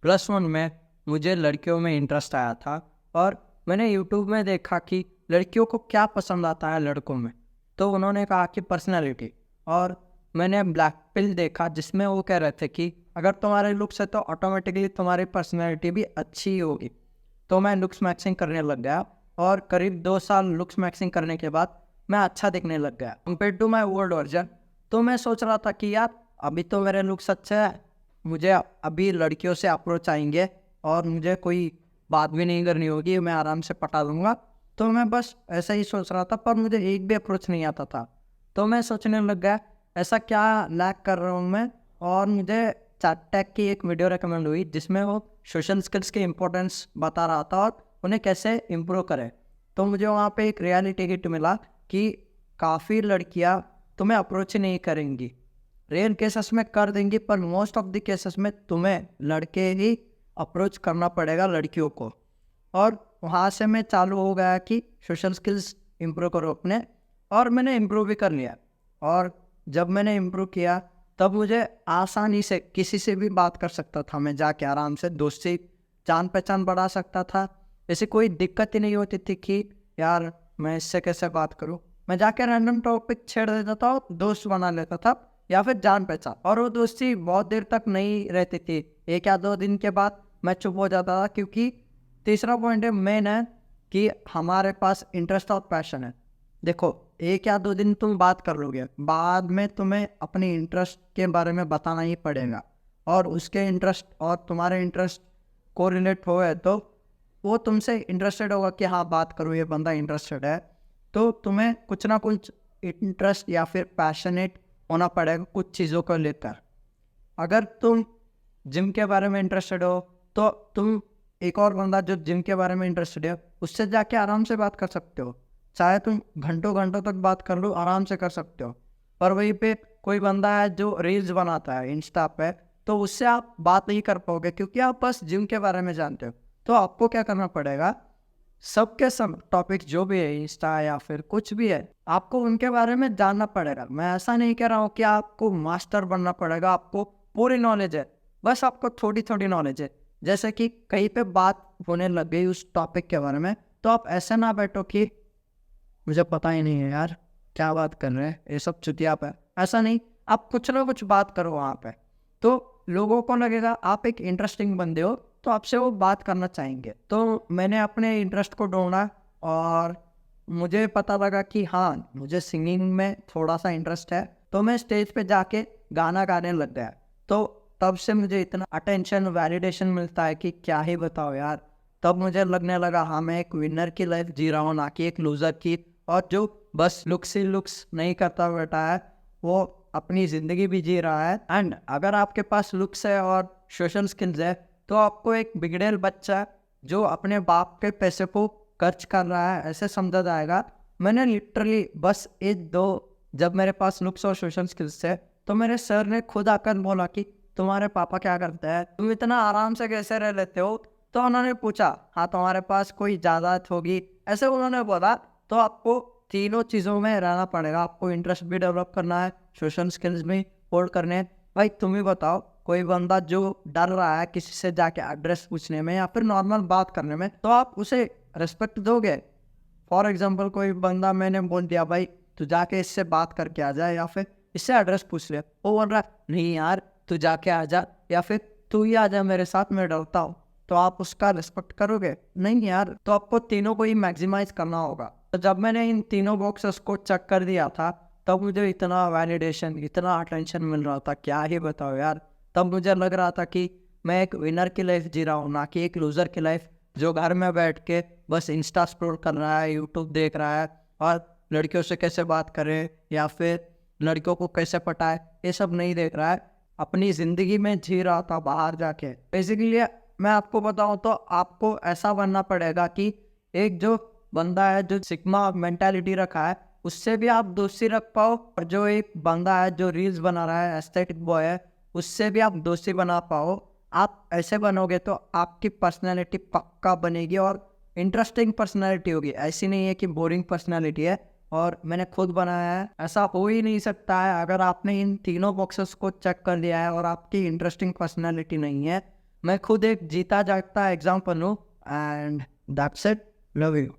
+1 में मुझे लड़कियों में इंटरेस्ट आया था और मैंने यूट्यूब में देखा कि लड़कियों को क्या पसंद आता है लड़कों में। तो उन्होंने कहा कि पर्सनैलिटी, और मैंने ब्लैक पिल देखा जिसमें वो कह रहे थे कि अगर तुम्हारे लुक्स है तो ऑटोमेटिकली तुम्हारी पर्सनैलिटी भी अच्छी ही होगी। तो मैं लुक्स मैक्सिंग करने लग गया और करीब 2 साल लुक्स मैक्सिंग करने के बाद मैं अच्छा दिखने लग गया compare to my old version. तो मैं सोच रहा था कि यार अभी तो मेरे लुक्स अच्छे हैं, मुझे अभी लड़कियों से अप्रोच आएंगे और मुझे कोई बात भी नहीं करनी होगी, मैं आराम से पटा लूँगा। तो मैं बस ऐसा ही सोच रहा था, पर मुझे एक भी अप्रोच नहीं आता था। तो मैं सोचने लग गया ऐसा क्या लैक कर रहा हूँ मैं, और मुझे चैट की एक वीडियो रिकमेंड हुई जिसमें वो सोशल स्किल्स के इम्पोर्टेंस बता रहा था और उन्हें कैसे इम्प्रूव करें। तो मुझे वहाँ पे एक रियलिटी हिट मिला कि काफ़ी लड़कियाँ तुम्हें अप्रोच ही नहीं करेंगी, रेयर केसेस में कर देंगी, पर मोस्ट ऑफ द केसेस में तुम्हें लड़के ही अप्रोच करना पड़ेगा लड़कियों को। और वहाँ से मैं चालू हो गया कि सोशल स्किल्स इम्प्रूव करो अपने, और मैंने इम्प्रूव भी कर लिया। और जब मैंने इम्प्रूव किया तब मुझे आसानी से किसी से भी बात कर सकता था, मैं जाके आराम से दोस्ती जान पहचान बढ़ा सकता था। ऐसी कोई दिक्कत ही नहीं होती थी कि यार मैं इससे कैसे बात करूं। मैं जाके रैंडम टॉपिक छेड़ देता था और दोस्त बना लेता था, या फिर जान पहचान, और वो दोस्ती बहुत देर तक नहीं रहती थी। 1 या 2 दिन के बाद मैं चुप हो जाता था, क्योंकि तीसरा पॉइंट है मेन है कि हमारे पास इंटरेस्ट और पैशन है। देखो 1 या 2 दिन तुम बात कर लोगे, बाद में तुम्हें अपनी इंटरेस्ट के बारे में बताना ही पड़ेगा, और उसके इंटरेस्ट और तुम्हारे इंटरेस्ट को रिलेट हो है तो वो तुमसे इंटरेस्टेड होगा कि हाँ बात करो, ये बंदा इंटरेस्टेड है। तो तुम्हें कुछ ना कुछ इंटरेस्ट या फिर पैशनेट होना पड़ेगा कुछ चीज़ों को लेकर। अगर तुम जिम के बारे में इंटरेस्टेड हो तो तुम एक और बंदा जो जिम के बारे में इंटरेस्टेड है उससे जाके आराम से बात कर सकते हो, चाहे तुम घंटों घंटों तक बात कर लो, आराम से कर सकते हो। पर वहीं पे कोई बंदा है जो रील्स बनाता है इंस्टा पे, तो उससे आप बात नहीं कर पाओगे क्योंकि आप बस जिम के बारे में जानते हो। तो आपको क्या करना पड़ेगा, सबके सब टॉपिक जो भी है इंस्टा या फिर कुछ भी है, आपको उनके बारे में जानना पड़ेगा। मैं ऐसा नहीं कह रहा हूँ कि आपको मास्टर बनना पड़ेगा, आपको पूरी नॉलेज है, बस आपको थोड़ी थोड़ी नॉलेज है। जैसे कि कहीं पे बात होने लग गई उस टॉपिक के बारे में, तो आप ऐसे ना बैठो कि मुझे पता ही नहीं है यार क्या बात कर रहे हैं, ये सब चुतिया पे। ऐसा नहीं, आप कुछ ना कुछ बात करो वहाँ पे, तो लोगों को लगेगा आप एक इंटरेस्टिंग बंदे हो, तो आपसे वो बात करना चाहेंगे। तो मैंने अपने इंटरेस्ट को ढूंढा और मुझे पता लगा कि हाँ मुझे सिंगिंग में थोड़ा सा इंटरेस्ट है, तो मैं स्टेज पे जाके गाना गाने लग गया। तो तब से मुझे इतना अटेंशन वैलिडेशन मिलता है कि क्या ही बताओ यार। तब मुझे लगने लगा हाँ मैं एक विनर की लाइफ जी रहा हूँ, ना कि एक लूजर की। और जो बस लुक्स ही लुक्स नहीं करता बैठा है वो अपनी ज़िंदगी भी जी रहा है। एंड अगर आपके पास लुक्स है और सोशल स्किल्स है तो आपको एक बिगड़ेल बच्चा जो अपने बाप के पैसे को खर्च कर रहा है ऐसे समझा जाएगा। मैंने लिटरली बस एक दो, जब मेरे पास लुक्स और सोशल स्किल्स है तो मेरे सर ने खुद आकर बोला कि तुम्हारे पापा क्या करते हैं, तुम इतना आराम से कैसे रह लेते हो। तो उन्होंने पूछा हाँ तुम्हारे पास कोई जायदाद होगी, ऐसे उन्होंने बोला। तो आपको तीनों चीज़ों में रहना पड़ेगा, आपको इंटरेस्ट भी डेवलप करना है, सोशल स्किल्स भी होल्ड करने हैं। भाई तुम ही बताओ, कोई बंदा जो डर रहा है किसी से जाके एड्रेस पूछने में या फिर नॉर्मल बात करने में, तो आप उसे रिस्पेक्ट दोगे? फॉर एग्जाम्पल कोई बंदा मैंने बोल दिया भाई तू जाके इससे बात करके आ जा या फिर इससे एड्रेस पूछ ले, वो बोल रहा है नहीं यार तू जाके आ जा या फिर तू ही आ जा मेरे साथ, मैं डरता हूँ। तो आप उसका रिस्पेक्ट करोगे? नहीं यार। तो आपको तीनों को ही मैक्सिमाइज करना होगा। तो जब मैंने इन तीनों बॉक्सेस को चेक कर दिया था तब मुझे इतना वैलिडेशन, इतना अटेंशन मिल रहा था, क्या ही बताओ यार। तब मुझे लग रहा था कि मैं एक विनर की लाइफ जी रहा हूँ, ना कि एक लूजर की लाइफ जो घर में बैठ के बस इंस्टा स्क्रॉल कर रहा है, यूट्यूब देख रहा है और लड़कियों से कैसे बात करे या फिर लड़कियों को कैसे पटाए, ये सब नहीं देख रहा है। अपनी ज़िंदगी में जी रहा था बाहर जाके। बेसिकली मैं आपको बताऊं तो आपको ऐसा बनना पड़ेगा कि एक जो बंदा है जो सिग्मा मेंटालिटी रखा है उससे भी आप दोस्ती रख पाओ, और जो एक बंदा है जो रील्स बना रहा है एस्थेटिक बॉय है उससे भी आप दोस्ती बना पाओ। आप ऐसे बनोगे तो आपकी पर्सनैलिटी पक्का बनेगी और इंटरेस्टिंग पर्सनैलिटी होगी। ऐसी नहीं है कि बोरिंग पर्सनैलिटी है, और मैंने खुद बनाया है। ऐसा हो ही नहीं सकता है अगर आपने इन तीनों बॉक्सेस को चेक कर लिया है और आपकी इंटरेस्टिंग पर्सनैलिटी नहीं है मैं खुद एक जीता जागता एग्जाम्पल हूँ and that's it, love you.